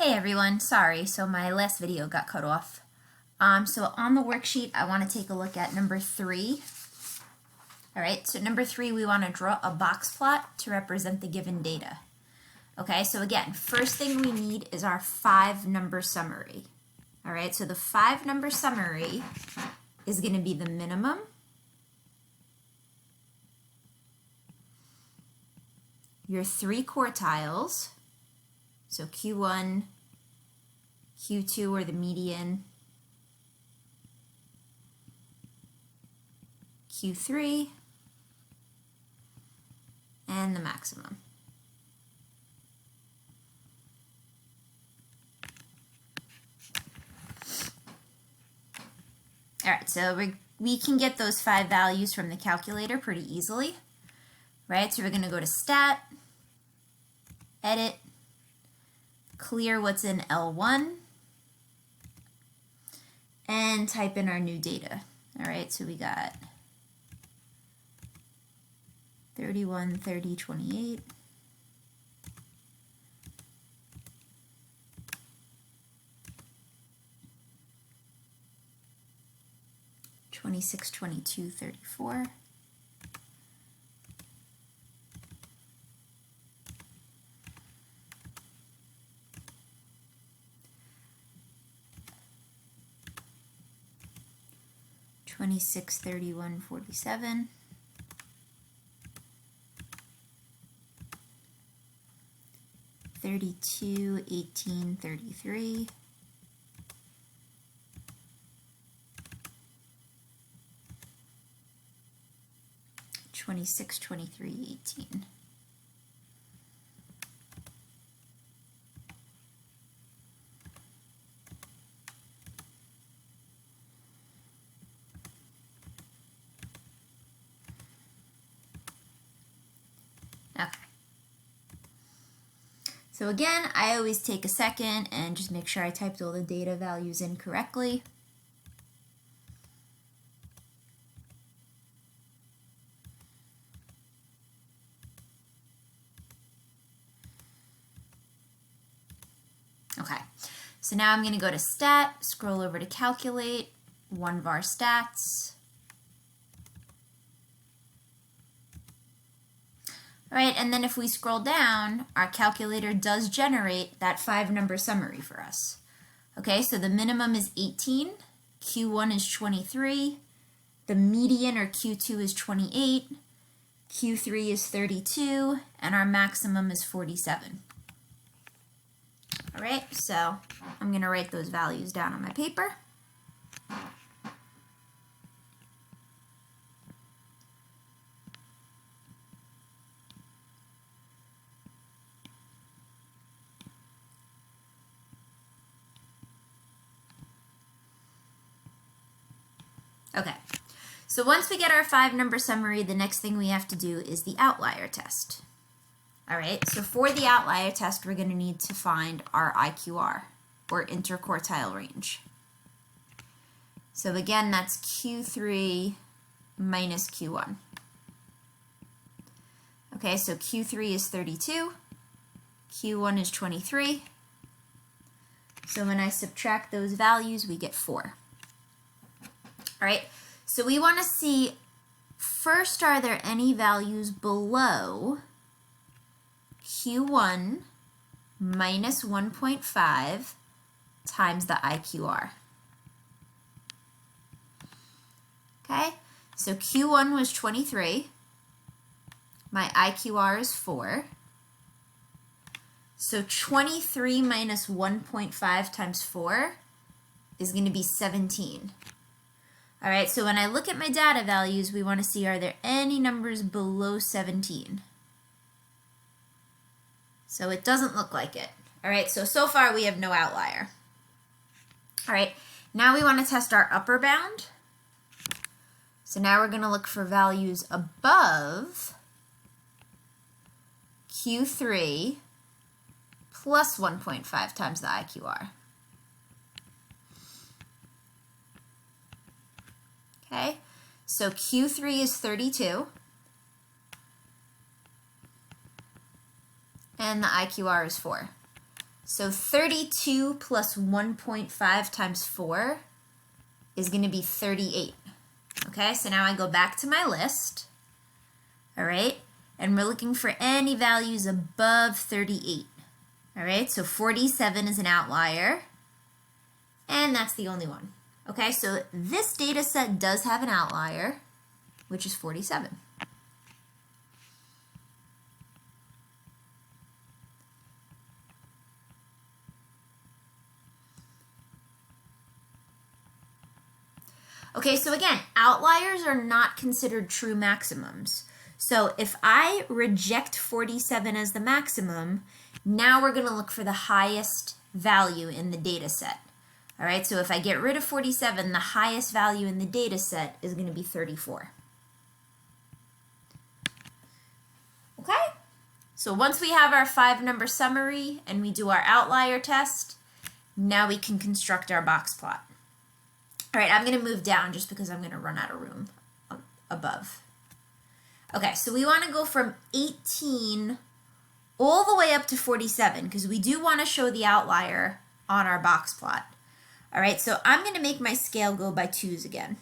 Hey everyone, sorry, so my last video got cut off. So on the worksheet, I want to take a look at number 3. Alright, so number 3, we want to draw a box plot to represent the given data. Okay, so again, first thing we need is our 5-number summary. Alright, so the 5-number summary is going to be the minimum, your 3 quartiles, so Q1, Q2 or the median, Q3, and the maximum. Alright, so we can get those 5 values from the calculator pretty easily, right? So we're going to go to Stat, Edit, clear what's in L1, and type in our new data. Alright, so we got 31, 30, 28. $26, $22, $34. $26, $31, $47. $32, $18, $33. $26, $23, $18. Okay. So again, I always take a second and just make sure I typed all the data values in correctly. Okay, so now I'm going to go to Stat, scroll over to Calculate, 1var stats. All right, and then if we scroll down, our calculator does generate that 5-number summary for us. Okay, so the minimum is 18, Q1 is 23, the median or Q2 is 28, Q3 is 32, and our maximum is 47. All right, so I'm going to write those values down on my paper. Okay, so once we get our 5-number summary, the next thing we have to do is the outlier test. All right, so for the outlier test, we're going to need to find our IQR, or interquartile range. So again, that's Q3 minus Q1. Okay, so Q3 is 32, Q1 is 23. So when I subtract those values, we get 4. All right, so we want to see, first, are there any values below Q1 minus 1.5 times the IQR? Okay, so Q1 was 23. My IQR is 4. So 23 minus 1.5 times 4 is going to be 17. All right, so when I look at my data values, we want to see, are there any numbers below 17? So it doesn't look like it. All right, so far we have no outlier. All right, now we want to test our upper bound. So now we're going to look for values above Q3 plus 1.5 times the IQR. Okay, so Q3 is 32, and the IQR is 4. So 32 plus 1.5 times 4 is going to be 38. Okay, so now I go back to my list. All right, and we're looking for any values above 38. All right, so 47 is an outlier, and that's the only one. Okay, so this data set does have an outlier, which is 47. Okay, so again, outliers are not considered true maximums. So if I reject 47 as the maximum, now we're going to look for the highest value in the data set. All right, so if I get rid of 47, the highest value in the data set is going to be 34. Okay, so once we have our 5-number summary and we do our outlier test, now we can construct our box plot. All right, I'm going to move down just because I'm going to run out of room above. Okay, so we want to go from 18 all the way up to 47 because we do want to show the outlier on our box plot. All right, so I'm going to make my scale go by 2s again.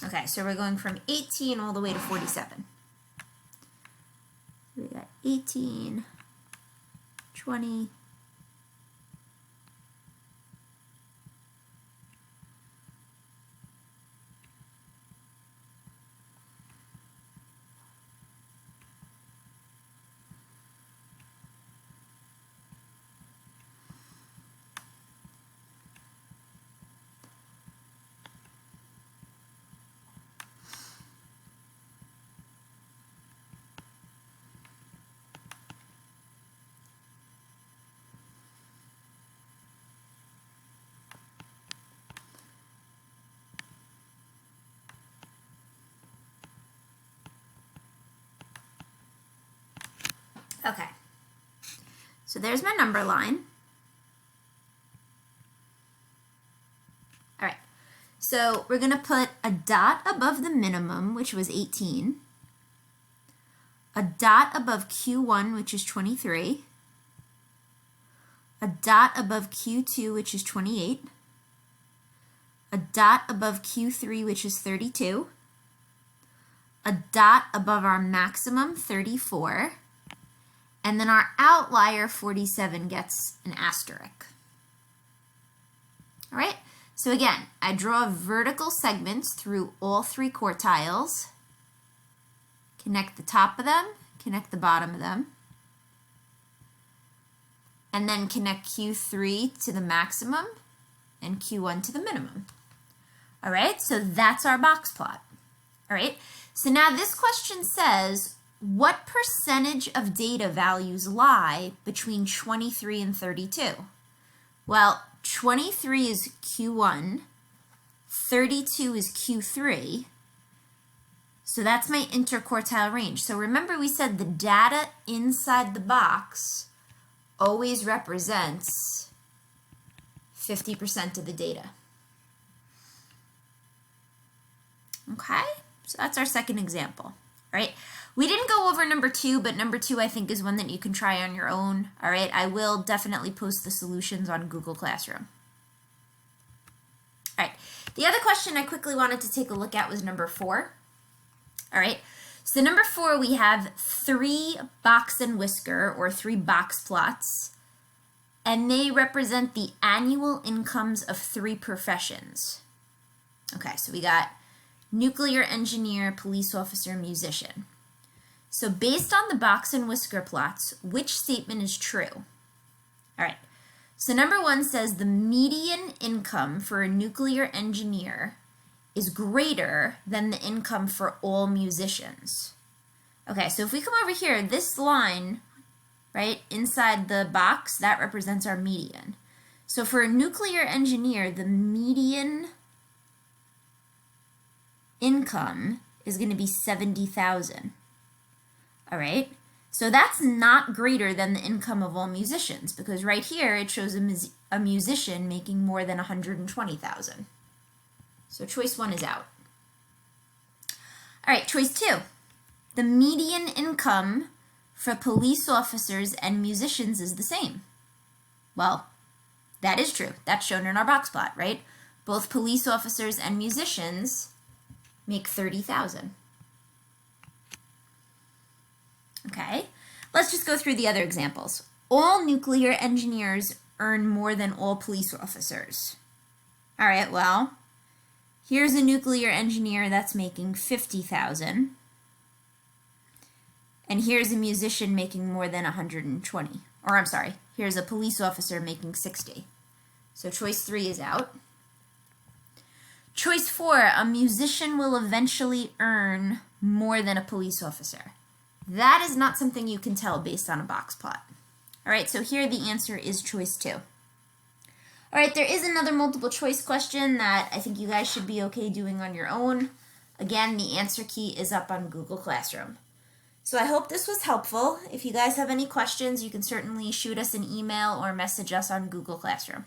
Okay, so we're going from 18 all the way to 47. We got 18, 20, Okay, so there's my number line. All right, so we're going to put a dot above the minimum, which was 18, a dot above Q1, which is 23, a dot above Q2, which is 28, a dot above Q3, which is 32, a dot above our maximum, 34, and then our outlier, 47, gets an asterisk. All right, so again, I draw vertical segments through all 3 quartiles, connect the top of them, connect the bottom of them, and then connect Q3 to the maximum and Q1 to the minimum. All right, so that's our box plot. All right, so now this question says, what percentage of data values lie between 23 and 32? Well, 23 is Q1, 32 is Q3, so that's my interquartile range. So remember we said the data inside the box always represents 50% of the data. Okay, so that's our second example, right? We didn't go over number 2, but number 2 I think is one that you can try on your own, all right? I will definitely post the solutions on Google Classroom. All right, the other question I quickly wanted to take a look at was number 4. All right, so number 4, we have 3 box and whisker, or 3 box plots, and they represent the annual incomes of 3 professions. Okay, so we got nuclear engineer, police officer, musician. So based on the box and whisker plots, which statement is true? All right, so number 1 says the median income for a nuclear engineer is greater than the income for all musicians. Okay, so if we come over here, this line, right, inside the box, that represents our median. So for a nuclear engineer, the median income is going to be $70,000. All right, So that's not greater than the income of all musicians, because right here it shows a musician making more than $120,000. So choice 1 is out. All right, choice 2. The median income for police officers and musicians is the same. Well, that is true. That's shown in our box plot, right? Both police officers and musicians make $30,000. Okay, let's just go through the other examples. All nuclear engineers earn more than all police officers. All right, well, here's a nuclear engineer that's making $50,000. And here's a musician making more than 120. Or I'm sorry, here's a police officer making 60. So choice 3 is out. Choice 4, a musician will eventually earn more than a police officer. That is not something you can tell based on a box plot. All right, so here the answer is choice 2. All right, there is another multiple choice question that I think you guys should be okay doing on your own. Again, the answer key is up on Google Classroom. So I hope this was helpful. If you guys have any questions, you can certainly shoot us an email or message us on Google Classroom.